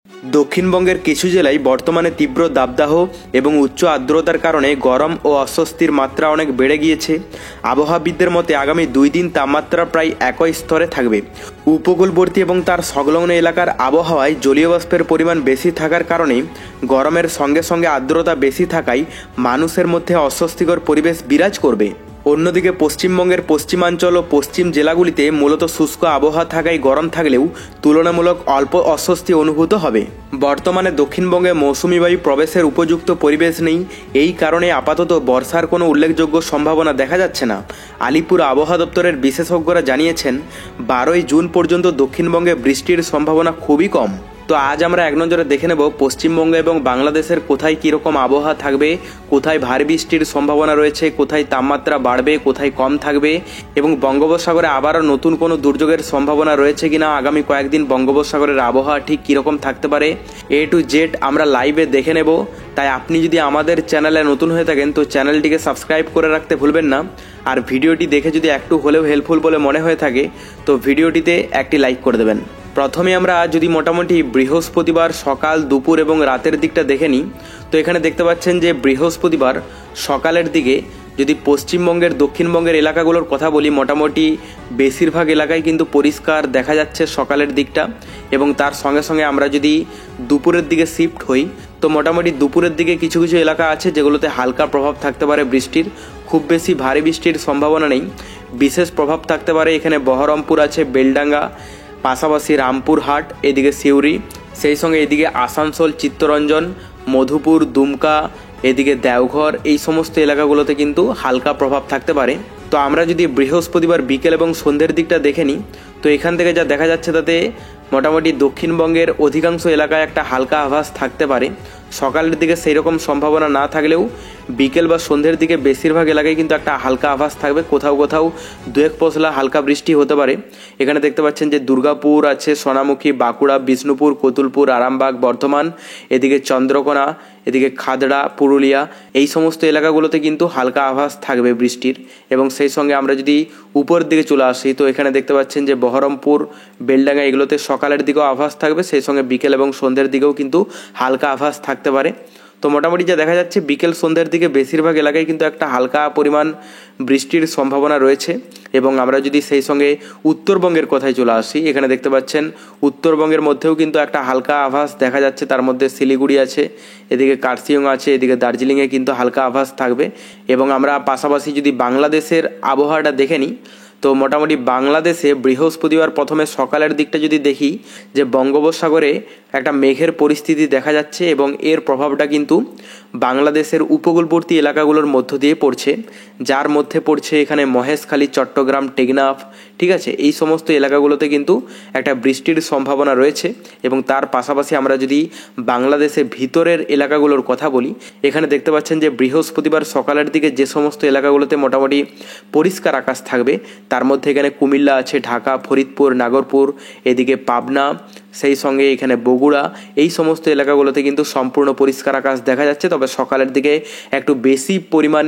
দক্ষিণবঙ্গের কিছু জেলায় বর্তমানে তীব্র দাবদাহ এবং উচ্চ আর্দ্রতার কারণে গরম ও অস্বস্তির মাত্রা অনেক বেড়ে গিয়েছে। আবহাওয়াবিদদের মতে আগামী 2 দিন তাপমাত্রা প্রায় একই স্তরে থাকবে। উপকূলবর্তী এবং তার সংলগ্ন এলাকার আবহাওয়ায় জলীয় বাষ্পের পরিমাণ বেশি থাকার কারণে গরমের সঙ্গে সঙ্গে আর্দ্রতা বেশি থাকায় মানুষের মধ্যে অস্বস্তিকর পরিবেশ বিরাজ করবে। অন্যদিকে পশ্চিমবঙ্গের পশ্চিমাঞ্চল ও পশ্চিম জেলাগুলিতে মূলত শুষ্ক আবহাওয়া থাকায় গরম থাকলেও তুলনামূলক অল্প অস্বস্তি অনুভূত হবে। বর্তমানে দক্ষিণবঙ্গে মৌসুমি বায়ু প্রবেশের উপযুক্ত পরিবেশ নেই, এই কারণে আপাতত বর্ষার কোনো উল্লেখযোগ্য সম্ভাবনা দেখা যাচ্ছে না। আলিপুর আবহাওয়া দপ্তরের বিশেষজ্ঞরা জানিয়েছেন 12ই জুন পর্যন্ত দক্ষিণবঙ্গে বৃষ্টির সম্ভাবনা খুবই কম। তো আজ আমরা এক নজরে দেখে নেব পশ্চিমবঙ্গ এবং বাংলাদেশের কোথায় কীরকম আবহাওয়া থাকবে, কোথায় ভারী বৃষ্টির সম্ভাবনা রয়েছে, কোথায় তাপমাত্রা বাড়বে, কোথায় কম থাকবে এবং বঙ্গোপসাগরে আবারও নতুন কোনো দুর্যোগের সম্ভাবনা রয়েছে কিনা, আগামী কয়েকদিন বঙ্গোপসাগরের আবহাওয়া ঠিক কীরকম থাকতে পারে, A to Z আমরা লাইভে দেখে নেব। তাই আপনি যদি আমাদের চ্যানেলে নতুন হয়ে থাকেন তো চ্যানেলটিকে সাবস্ক্রাইব করে রাখতে ভুলবেন না। আর ভিডিওটি দেখে যদি একটু হলেও হেল্পফুল বলে মনে হয়ে থাকে তো ভিডিওটিতে একটি লাইক করে দেবেন। প্রথমে আমরা যদি মোটামুটি বৃহস্পতিবার সকাল, দুপুর এবং রাতের দিকটা দেখে নিই তো এখানে দেখতে পাচ্ছেন যে বৃহস্পতিবার সকালের দিকে যদি পশ্চিমবঙ্গের দক্ষিণবঙ্গের এলাকাগুলোর কথা বলি, মোটামুটি বেশিরভাগ এলাকায় কিন্তু পরিষ্কার দেখা যাচ্ছে সকালের দিকটা। এবং তার সঙ্গে সঙ্গে আমরা যদি দুপুরের দিকে শিফট হই তো মোটামুটি দুপুরের দিকে কিছু কিছু এলাকা আছে যেগুলোতে হালকা প্রভাব থাকতে পারে বৃষ্টির, খুব বেশি ভারী বৃষ্টির সম্ভাবনা নেই। বিশেষ প্রভাব থাকতে পারে এখানে বহরমপুর আছে, বেলডাঙ্গা, পাশাপাশি রামপুরহাট, এদিকে সিউড়ি, সেই সঙ্গে এদিকে আসানসোল, চিত্তরঞ্জন, মধুপুর, দুমকা, এদিকে দেওঘর, এই সমস্ত এলাকাগুলোতে কিন্তু হালকা প্রভাব থাকতে পারে। তো আমরা যদি বৃহস্পতিবার বিকেল এবং সন্ধ্যের দিকটা দেখে নিই তো এখান থেকে যা দেখা যাচ্ছে তাতে মোটামুটি দক্ষিণবঙ্গের অধিকাংশ এলাকায় একটা হালকা আভাস থাকতে পারে। সকালের দিকে সেই রকম সম্ভাবনা না থাকলেও বিকেল বা সন্ধ্যের দিকে বেশিরভাগ এলাকায় কিন্তু একটা হালকা আভাস থাকবে, কোথাও কোথাও 2-1 পশলা হালকা বৃষ্টি হতে পারে। এখানে দেখতে পাচ্ছেন যে দুর্গাপুর আছে, সোনামুখী, বাঁকুড়া, বিষ্ণুপুর, কতুলপুর, আরামবাগ, বর্ধমান, এদিকে চন্দ্রকোনা, এদিকে খাদড়া, পুরুলিয়া, এই সমস্ত এলাকাগুলোতে কিন্তু হালকা আভাস থাকবে বৃষ্টির। এবং সেই সঙ্গে আমরা যদি উপরের দিকে চলে আসি তো এখানে দেখতে পাচ্ছেন যে বহরমপুর, বেলডাঙ্গা, এগুলোতে সকালের দিকেও আভাস থাকবে, সেই সঙ্গে বিকেল এবং সন্ধ্যের দিকেও কিন্তু হালকা আভাস থাকতে পারে। তো মোটামুটি যা দেখা যাচ্ছে বিকেল সন্ধ্যের দিকে বেশিরভাগ এলাকায় কিন্তু একটা হালকা পরিমাণ বৃষ্টির সম্ভাবনা রয়েছে। এবং আমরা যদি সেই সঙ্গে উত্তরবঙ্গের কথায় চলে আসি, এখানে দেখতে পাচ্ছেন উত্তরবঙ্গের মধ্যেও কিন্তু একটা হালকা আভাস দেখা যাচ্ছে, তার মধ্যে শিলিগুড়ি আছে, এদিকে কার্শিয়ং আছে, এদিকে দার্জিলিংয়ে কিন্তু হালকা আভাস থাকবে। এবং আমরা পাশাপাশি যদি বাংলাদেশের আবহাওয়াটা দেখে নিই তো মোটামুটি বাংলাদেশে বৃহস্পতিবার প্রথমে সকালের দিকটা যদি দেখি যে বঙ্গোপসাগরে একটা মেঘের পরিস্থিতি দেখা যাচ্ছে এবং এর প্রভাবটা কিন্তু বাংলাদেশের উপকূলবর্তী এলাকাগুলোর মধ্য দিয়ে পড়ছে, যার মধ্যে পড়ছে এখানে মহেশখালী, চট্টগ্রাম, টেকনাফ, ঠিক আছে, এই সমস্ত এলাকাগুলোতে কিন্তু একটা বৃষ্টির সম্ভাবনা রয়েছে। এবং তার পাশাপাশি আমরা যদি বাংলাদেশের ভিতরের এলাকাগুলোর কথা বলি, এখানে দেখতে পাচ্ছেন যে বৃহস্পতিবার সকালের দিকে যে সমস্ত এলাকাগুলোতে মোটামুটি পরিষ্কার আকাশ থাকবে তার মধ্যে এখানে কুমিল্লা আছে, ঢাকা, ফরিদপুর, নাগরপুর, এদিকে পাবনা, সেই সঙ্গে এখানে বগুড়া, এই সমস্ত এলাকাগুলোতে কিন্তু সম্পূর্ণ পরিষ্কার আকাশ দেখা যাচ্ছে। তবে সকালের দিকে একটু বেশি পরিমাণ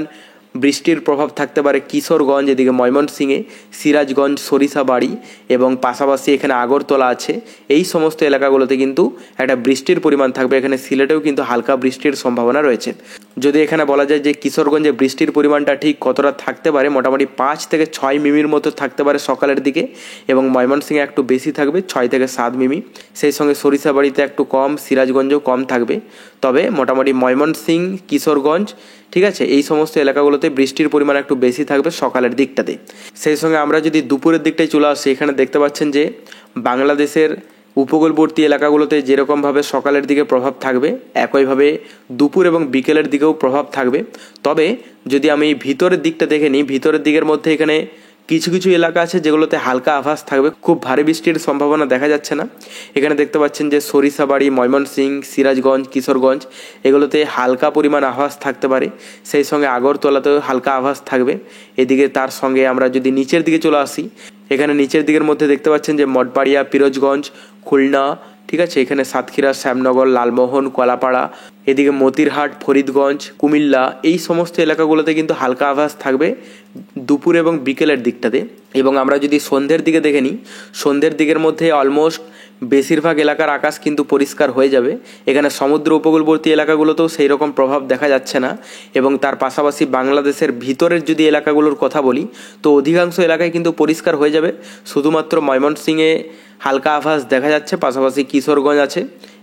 বৃষ্টির প্রভাব থাকতে পারে কিশোরগঞ্জ, এদিকে ময়মনসিংহে, সিরাজগঞ্জ, সরিষাবাড়ি এবং পাশাপাশি এখানে আগরতলা আছে, এই সমস্ত এলাকাগুলোতে কিন্তু একটা বৃষ্টির পরিমাণ থাকবে। এখানে সিলেটেও কিন্তু হালকা বৃষ্টির সম্ভাবনা রয়েছে। যদি এখানে বলা যায় যে কিশোরগঞ্জে বৃষ্টির পরিমাণটা ঠিক কতটা থাকতে পারে, মোটামুটি 5 থেকে 6 মিমির মতো থাকতে পারে সকালের দিকে। এবং ময়মনসিংহে একটু বেশি থাকবে, 6 থেকে 7 মিমি। সেই সঙ্গে সরিষাবাড়িতে একটু কম, সিরাজগঞ্জেও কম থাকবে। তবে মোটামুটি ময়মনসিংহ, কিশোরগঞ্জ, ঠিক আছে, এই সমস্ত এলাকাগুলোতে বৃষ্টির পরিমাণ একটু বেশি থাকবে সকালের দিকটাতে। সেই সঙ্গে আমরা যদি দুপুরের দিকটায় চলে আসি, এখানে দেখতে পাচ্ছেন যে বাংলাদেশের উপকূলবর্তী এলাকাগুলোতে যেরকমভাবে সকালের দিকে প্রভাব থাকবে একইভাবে দুপুর এবং বিকেলের দিকেও প্রভাব থাকবে। তবে যদি আমি ভিতরের দিকটা দেখে নিই, ভিতরের দিকের মধ্যে এখানে কিছু কিছু এলাকা আছে যেগুলোতে হালকা আভাস থাকবে, খুব ভারী বৃষ্টির সম্ভাবনা দেখা যাচ্ছে না। এখানে দেখতে পাচ্ছেন যে সরিষাবাড়ি, ময়মনসিংহ, সিরাজগঞ্জ, কিশোরগঞ্জ, এগুলোতে হালকা পরিমাণ আভাস থাকতে পারে। সেই সঙ্গে আগরতলাতেও হালকা আভাস থাকবে। এদিকে তার সঙ্গে আমরা যদি নিচের দিকে চলে আসি, এখানে নিচের দিকের মধ্যে দেখতে পাচ্ছেন যে মঠবাড়িয়া, পিরোজগঞ্জ, খুলনা, ঠিক আছে, এখানে সাতক্ষীরা, শ্যামনগর, লালমোহন, কলাপাড়া, এদিকে মতিরহাট, ফরিদগঞ্জ, কুমিল্লা, এই সমস্ত এলাকাগুলোতে কিন্তু হালকা আভাস থাকবে দুপুর এবং বিকেলের দিকটাতে। এবং আমরা যদি সন্ধ্যের দিকে দেখে নিই, সন্ধ্যের দিকের মধ্যে অলমোস্ট বেশিরভাগ এলাকার আকাশ কিন্তু পরিষ্কার হয়ে যাবে। এখানে সমুদ্র উপকূলবর্তী এলাকাগুলোতেও সেই রকম প্রভাব দেখা যাচ্ছে না। এবং তার পাশাপাশি বাংলাদেশের ভিতরের যদি এলাকাগুলোর কথা বলি তো অধিকাংশ এলাকায় কিন্তু পরিষ্কার হয়ে যাবে। শুধুমাত্র ময়মনসিংহে হালকা আভাস দেখা যাচ্ছে, পাশাপাশি কিশোরগঞ্জ আছে,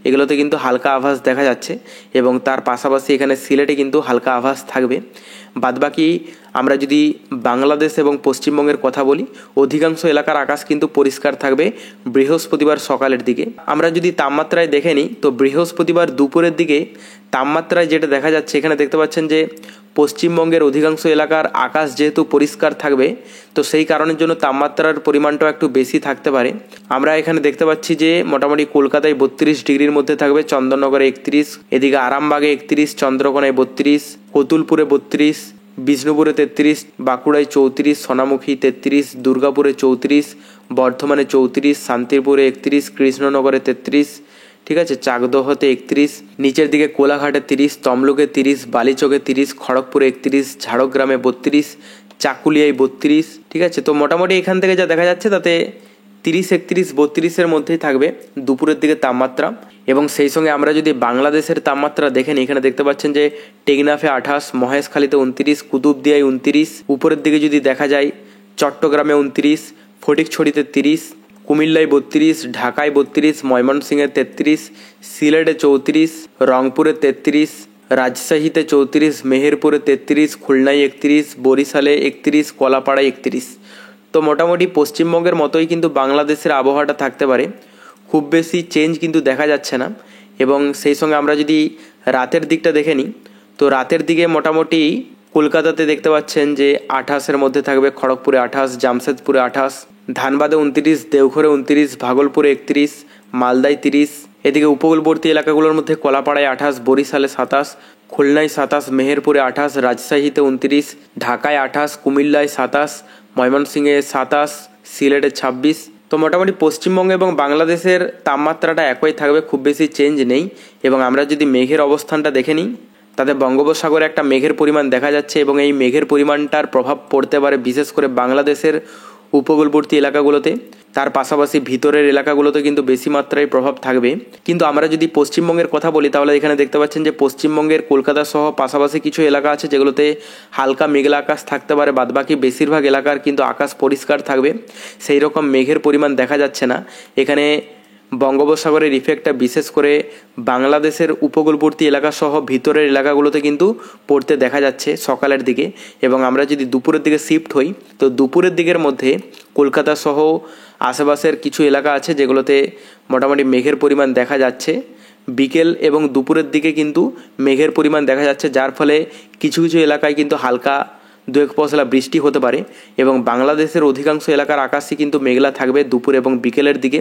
এগুলোতে কিন্তু হালকা আভাস দেখা যাচ্ছে। এবং তার পাশাপাশি এখানে সিলেটে কিন্তু হালকা আভাস থাকবে। বাদবাকি আমরা যদি বাংলাদেশ এবং পশ্চিমবঙ্গের কথা বলি, অধিকাংশ এলাকার আকাশ কিন্তু পরিষ্কার থাকবে বৃহস্পতিবার সকালের দিকে। আমরা যদি তাপমাত্রায় দেখে নিই তো বৃহস্পতিবার দুপুরের দিকে তাপমাত্রায় যেটা দেখা যাচ্ছে, এখানে দেখতে পাচ্ছেন যে পশ্চিমবঙ্গের অধিকাংশ এলাকার আকাশ যেহেতু পরিষ্কার থাকবে তো সেই কারণের জন্য তাপমাত্রার পরিমাণটাও একটু বেশি থাকতে পারে। আমরা এখানে দেখতে পাচ্ছি যে মোটামুটি কলকাতায় 32 ডিগ্রির মধ্যে থাকবে, চন্দননগরে 31, এদিকে আরামবাগে 31, চন্দ্রকোনায় 32, কতুলপুরে 32, বিষ্ণুপুরে 33, বাঁকুড়ায় 34, সোনামুখী 33, দুর্গাপুরে 34, বর্ধমানে 34, শান্তিপুরে 31, কৃষ্ণনগরে 33, ঠিক আছে, চাকদহতে 31, নিচের দিকে কোলাঘাটে 30, তমলুকে 30, বালিচকে 30, খড়গপুরে 31, ঝাড়গ্রামে 32, চাকুলিয়ায় 32, ঠিক আছে। তো মোটামুটি এখান থেকে যা দেখা যাচ্ছে তাতে 30, 31, 32-এর মধ্যেই থাকবে দুপুরের দিকে তাপমাত্রা। এবং সেই সঙ্গে আমরা যদি বাংলাদেশের তাপমাত্রা দেখেন, এখানে দেখতে পাচ্ছেন যে টেকনাফে 28, মহেশখালীতে 29, কুতুবদিয়ায় 29, উপরের দিকে যদি দেখা যায় চট্টগ্রামে 29, ফটিকছড়িতে 30, কুমিল্লায় 32, ঢাকায় 32, ময়মনসিংহে 33, সিলেটে 34, রংপুরে 33, রাজশাহীতে 34, মেহেরপুরে 33, খুলনায় 31, বরিশালে 31, কলাপাড়ায় 31। তো মোটামুটি পশ্চিমবঙ্গের মতোই কিন্তু বাংলাদেশের আবহাওয়াটা থাকতে পারে, খুব বেশি চেঞ্জ কিন্তু দেখা যাচ্ছে না। এবং সেই সঙ্গে আমরা যদি রাতের দিকটা দেখে নিই তো রাতের দিকে মোটামুটি কলকাতাতে দেখতে পাচ্ছেন যে 28-এর মধ্যে থাকবে, খড়গপুরে 28, জামশেদপুরে 28, ধানবাদে 29, দেওঘরে 29, ভাগলপুরে 31, মালদায় 30, এদিকে উপকূলবর্তী এলাকাগুলোর মধ্যে কলাপাড়ায় 28, বরিশালে 27, খুলনায় 27, মেহেরপুরে 28, রাজশাহীতে 29, ঢাকায় 28, কুমিল্লায় 27, ময়মনসিংহে 27, সিলেটে 26। তো মোটামুটি পশ্চিমবঙ্গ এবং বাংলাদেশের তাপমাত্রাটা একই থাকবে, খুব বেশি চেঞ্জ নেই। এবং আমরা যদি মেঘের অবস্থানটা দেখে নিই তাতে বঙ্গোপসাগরে একটা মেঘের পরিমাণ দেখা যাচ্ছে এবং এই মেঘের পরিমাণটার প্রভাব পড়তে পারে বিশেষ করে বাংলাদেশের উপকূলবর্তী এলাকাগুলোতে। তার পাশাপাশি ভিতরের এলাকাগুলোতে কিন্তু বেশি মাত্রায় প্রভাব থাকবে। কিন্তু আমরা যদি পশ্চিমবঙ্গের কথা বলি তাহলে এখানে দেখতে পাচ্ছেন যে পশ্চিমবঙ্গের কলকাতা সহ পাশাপাশি কিছু এলাকা আছে যেগুলোতে হালকা মেঘলা আকাশ থাকতে পারে, বাদবাকি বেশিরভাগ এলাকার কিন্তু আকাশ পরিষ্কার থাকবে, সেই রকম মেঘের পরিমাণ দেখা যাচ্ছে না। এখানে বঙ্গোপসাগরের ইফেক্টটা বিশেষ করে বাংলাদেশের উপকূলবর্তী এলাকা সহ ভিতরের এলাকাগুলোতে কিন্তু পড়তে দেখা যাচ্ছে সকালের দিকে। এবং আমরা যদি দুপুরের দিকে শিফট হই তো দুপুরের দিকের মধ্যে কলকাতা সহ আশেপাশের কিছু এলাকা আছে যেগুলোতে মোটামুটি মেঘের পরিমাণ দেখা যাচ্ছে। বিকেল এবং দুপুরের দিকে কিন্তু মেঘের পরিমাণ দেখা যাচ্ছে, যার ফলে কিছু কিছু এলাকায় কিন্তু হালকা 2-1 পশলা বৃষ্টি হতে পারে। এবং বাংলাদেশের অধিকাংশ এলাকার আকাশই কিন্তু মেঘলা থাকবে দুপুর এবং বিকেলের দিকে।